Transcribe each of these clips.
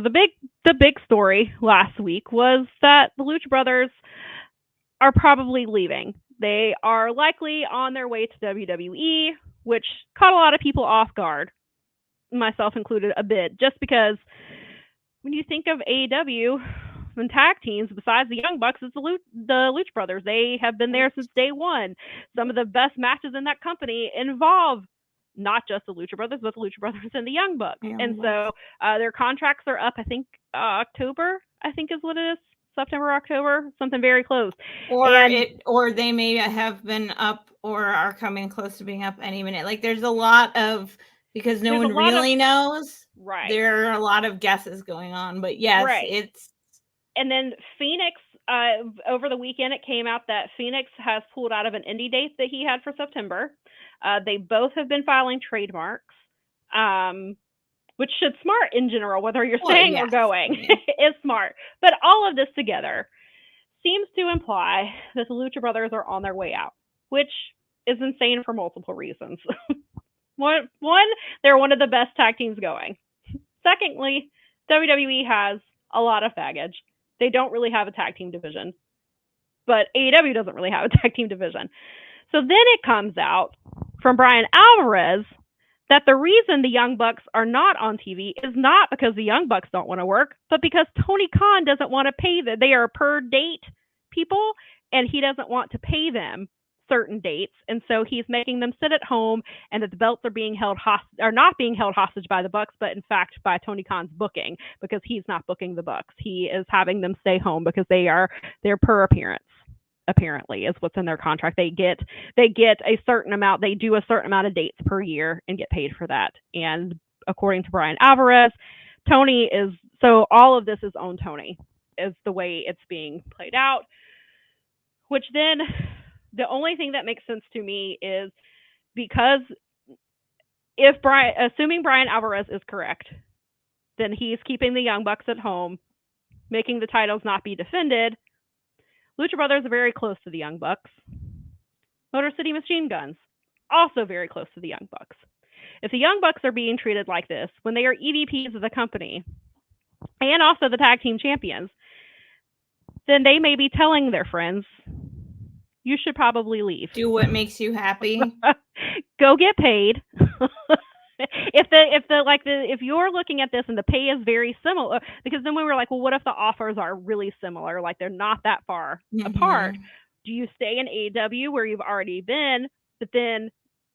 the big story last week was that the Lucha Brothers are probably leaving. They are likely on their way to WWE, which caught a lot of people off guard, myself included a bit, just because when you think of AEW and tag teams, besides the Young Bucks, it's the Lucha Brothers. They have been there since day one. Some of the best matches in that company involve not just the Lucha Brothers, but the Lucha Brothers and the Young Bucks. So their contracts are up, I think, October, I think is what it is. September, October, something very close. Or they may have been up or are coming close to being up any minute. Like there's a lot of, because no one really knows. Right. There are a lot of guesses going on, but yes, right. And then Phoenix, over the weekend, it came out that Phoenix has pulled out of an indie date that he had for September. They both have been filing trademarks, which is smart in general, whether you're staying or going. Is smart. But all of this together seems to imply that the Lucha Brothers are on their way out, which is insane for multiple reasons. One, they're one of the best tag teams going. Secondly, WWE has a lot of baggage. They don't really have a tag team division, but AEW doesn't really have a tag team division. So then it comes out from Brian Alvarez that the reason the Young Bucks are not on TV is not because the Young Bucks don't want to work, but because Tony Khan doesn't want to pay them. They are per date people, and he doesn't want to pay them certain dates, and so he's making them sit at home, and that the belts are being held are not being held hostage by the Bucks, but in fact by Tony Khan's booking, because he's not booking the Bucks. He is having them stay home because they're per appearance. Apparently, is what's in their contract. They get a certain amount. They do a certain amount of dates per year and get paid for that. And according to Brian Alvarez, Tony is, so all of this is on Tony, is the way it's being played out. Which then, the only thing that makes sense to me is because assuming Brian Alvarez is correct, then he's keeping the Young Bucks at home, making the titles not be defended. Lucha Brothers are very close to the Young Bucks. Motor City Machine Guns, also very close to the Young Bucks. If the Young Bucks are being treated like this, when they are EVPs of the company, and also the tag team champions, then they may be telling their friends, you should probably leave. Do what makes you happy. Go get paid. If you're looking at this and the pay is very similar, because then we were like, well, what if the offers are really similar? Like they're not that far apart. Do you stay in AEW where you've already been, but then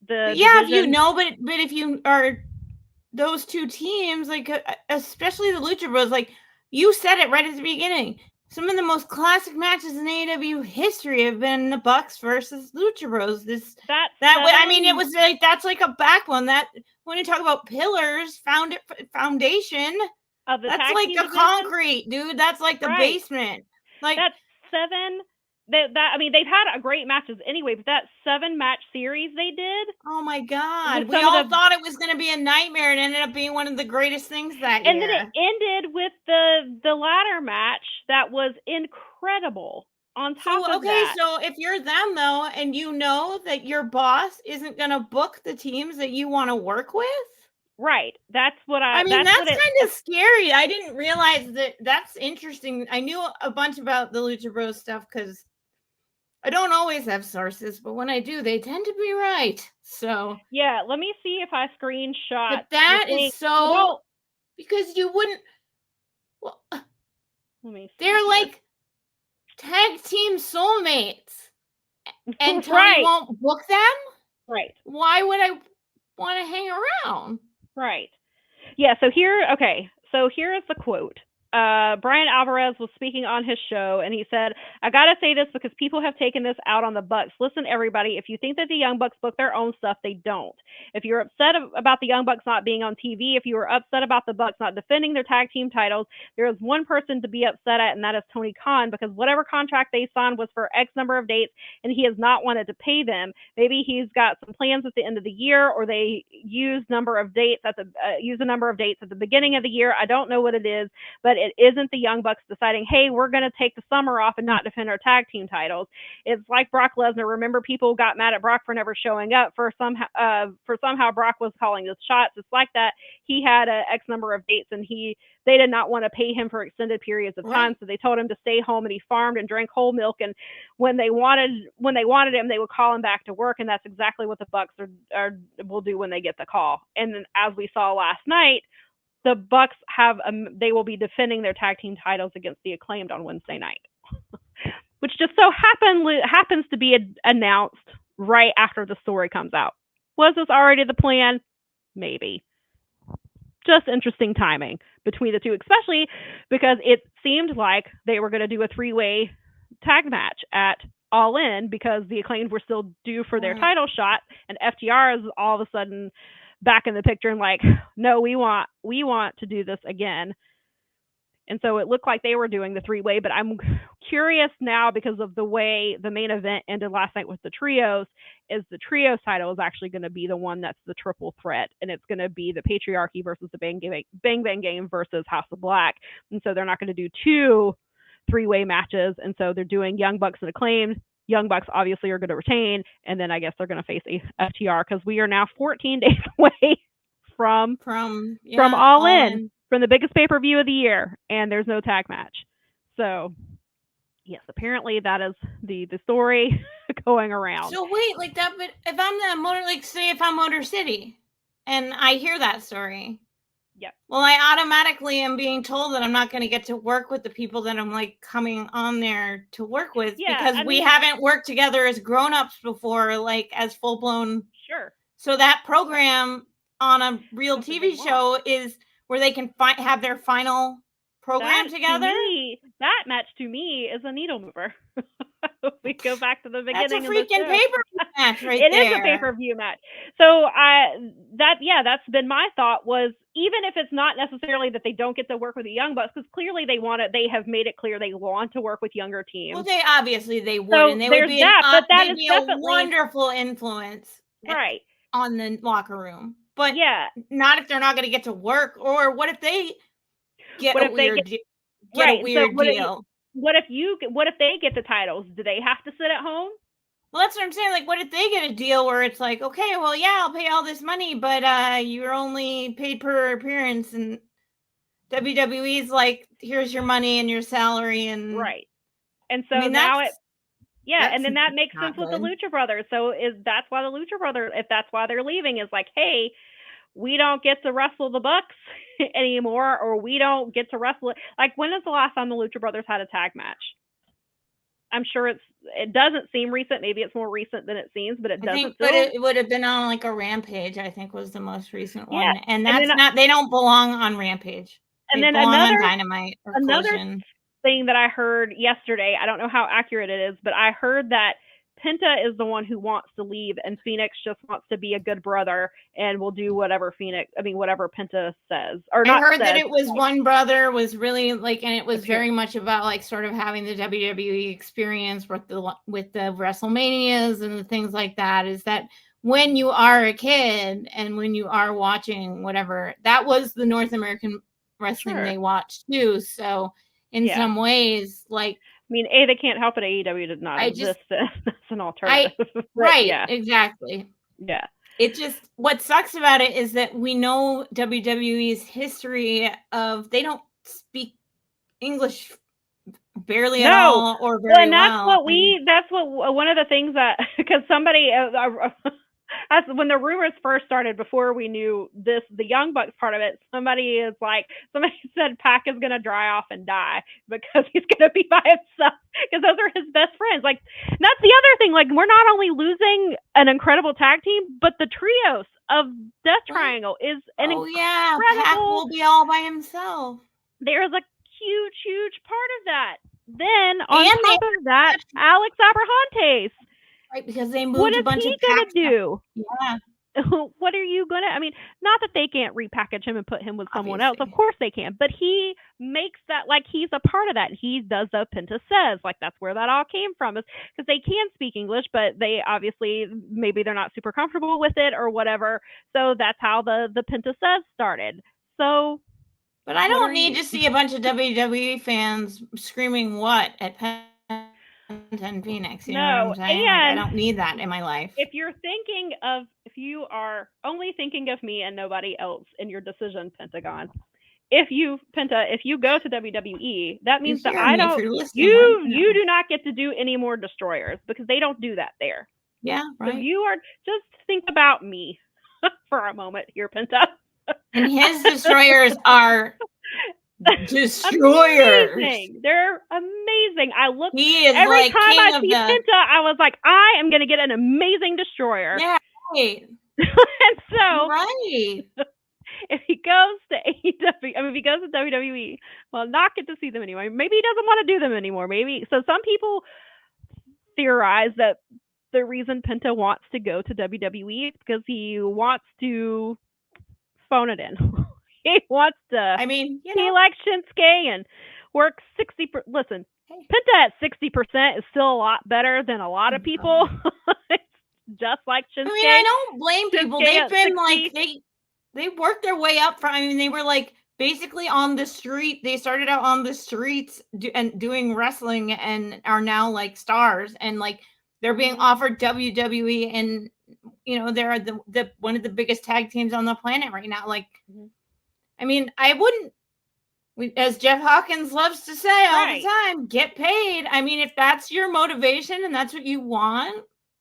if you know, but if you are those two teams, like especially the Lucha Bros, like you said it right at the beginning. Some of the most classic matches in AEW history have been the Bucks versus Lucha Bros. Way, I mean, it was like, that's like a backbone. That when you talk about pillars, foundation, that's like the concrete, dude. That's like the basement. Like that's 7. I mean, they've had a great matches anyway, but that 7-match series they did. Oh my God. We all thought it was going to be a nightmare. It ended up being one of the greatest things that year. And then it ended with the ladder match that was incredible on top of that. So if you're them though, and you know that your boss isn't going to book the teams that you want to work with. Right. That's what I mean, that's kind of scary. I didn't realize that. That's interesting. I knew a bunch about the Lucha Bros stuff because I don't always have sources, but when I do, they tend to be right. So yeah, let me see if I screenshot. But that is so because you wouldn't. Well, let me see. They're like tag team soulmates, and Tony won't book them. Right. Why would I want to hang around? Right. Yeah. So here is the quote. Brian Alvarez was speaking on his show, and he said, I gotta say this because people have taken this out on the Bucks. Listen, everybody, if you think that the Young Bucks book their own stuff, they don't. If you're upset about the Young Bucks not being on TV, if you are upset about the Bucks not defending their tag team titles, there is one person to be upset at, and that is Tony Khan, because whatever contract they signed was for X number of dates, and he has not wanted to pay them. Maybe he's got some plans at the end of the year, or they use a number of dates at the beginning of the year. I don't know what it is, but It isn't the Young Bucks deciding, hey, we're going to take the summer off and not defend our tag team titles. It's like Brock Lesnar. Remember, people got mad at Brock for never showing up for somehow Brock was calling his shots. It's like that. He had a X number of dates, and they did not want to pay him for extended periods of time, so they told him to stay home, and he farmed and drank whole milk. And when they wanted him, they would call him back to work, and that's exactly what the Bucks will do when they get the call. And then, as we saw last night, the Bucks they will be defending their tag team titles against the Acclaimed on Wednesday night, which just so happens to be announced right after the story comes out. Was this already the plan? Maybe. Just interesting timing between the two, especially because it seemed like they were going to do a 3-way tag match at All In because the Acclaimed were still due for their title shot, and FTR is all of a sudden back in the picture and like, no, we want to do this again. And so it looked like they were doing the 3-way, but I'm curious now because of the way the main event ended last night with the trios, is the trios title is actually going to be the one that's the triple threat, and it's going to be the Patriarchy versus the Bang Bang Gang versus House of Black. And so they're not going to do 2 3-way matches, and so they're doing Young Bucks and Acclaimed. Young Bucks obviously are going to retain, and then I guess they're going to face a FTR because we are now 14 days away from All In. From the biggest pay-per-view of the year, and there's no tag match. So, yes, apparently that is the story going around. So wait, like that, but if I'm say if I'm Motor City, and I hear that story, yep. Well, I automatically am being told that I'm not going to get to work with the people that I'm like coming on there to work with because we haven't worked together as grown-ups before, like as full-blown. Sure. So that program on a real TV show is where they can have their final program together. That match to me is a needle mover. We go back to the beginning. That's a freaking pay-per-view match right there. It is a pay-per-view match. So that's been my thought, was even if it's not necessarily that they don't get to work with the Young Bucks, because clearly they have made it clear they want to work with younger teams. Well, they would, so and they would be a wonderful influence, right, on the locker room. But not if they're not going to get to work, or what if they get a weird deal? What if they get the titles? Do they have to sit at home? Well, that's what I'm saying. Like, what if they get a deal where it's like, okay, well, yeah, I'll pay all this money, but you're only paid per appearance, and WWE's like, here's your money and your salary, and right. And so now and then that makes sense with the Lucha Brothers. So that's why the Lucha Brothers, if that's why they're leaving, is like, hey, we don't get to wrestle the Bucks anymore, or we don't get to wrestle it. Like, when is the last time the Lucha Brothers had a tag match? I'm sure it doesn't seem recent. Maybe it's more recent than it seems, but it would have been on like a Rampage, I think was the most recent one. And that's they don't belong on Rampage. And then another Dynamite or Collision. Thing that I heard yesterday, I don't know how accurate it is, but I heard that Penta is the one who wants to leave, and Phoenix just wants to be a good brother and will do whatever Penta says. Or not. I heard that it was one brother was really like, and it was very much about like sort of having the WWE experience with the WrestleManias and the things like that. Is that when you are a kid and when you are watching whatever, that was the North American wrestling they watched too. So in some ways, like, I mean, they can't help it. AEW did not exist as an alternative. Right, exactly. Yeah. It just, what sucks about it is that we know WWE's history of, they don't speak English barely at all or very well. And that's what one of the things that, because somebody, when the rumors first started, before we knew the Young Bucks part of it, somebody said Pac is going to dry off and die because he's going to be by himself, because those are his best friends. Like, that's the other thing. Like, we're not only losing an incredible tag team, but the trios of Death Triangle is an incredible. Pac will be all by himself. There's a huge part of that. Then on top of that, Alex Abrahantes. Right, because they moved a bunch of What is he going to do? Yeah. What are you going to... I mean, not that they can't repackage him and put him with someone else. Of course they can. But he makes that... Like, he's a part of that. He does the Penta Says. Like, that's where that all came from. Is because they can speak English, but they obviously... Maybe they're not super comfortable with it or whatever. So that's how the Penta Says started. So... But I don't need to see a bunch of WWE fans screaming what at Penta and Phoenix. You know what I'm saying? Like, I don't need that in my life. If you are only thinking of me and nobody else in your decision, Pentagon, if you go to WWE, that means that you do not get to do any more destroyers because they don't do that there. Yeah, right. So just think about me for a moment here, Penta. And his destroyers are destroyers. Amazing. They're amazing. He is every like time I see Penta, I was like, I am going to get an amazing destroyer. Yeah, right. And so, right. If he goes to AEW, if he goes to WWE, well, not get to see them anymore. Maybe he doesn't want to do them anymore. Maybe so. Some people theorize that the reason Penta wants to go to WWE is because he wants to phone it in. He wants to. I mean, he likes Shinsuke and works 60%. Listen, Penta at 60% is still a lot better than a lot of people. Just like Shinsuke. I mean, I don't blame people. They've been 60. Like they worked their way up from. I mean, they were like basically on the street. They started out on the streets and doing wrestling, and are now like stars, and like they're being offered WWE, and you know they're the one of the biggest tag teams on the planet right now. Like, I mean, I wouldn't. As Jeff Hawkins loves to say all the time, get paid. I mean, if that's your motivation and that's what you want,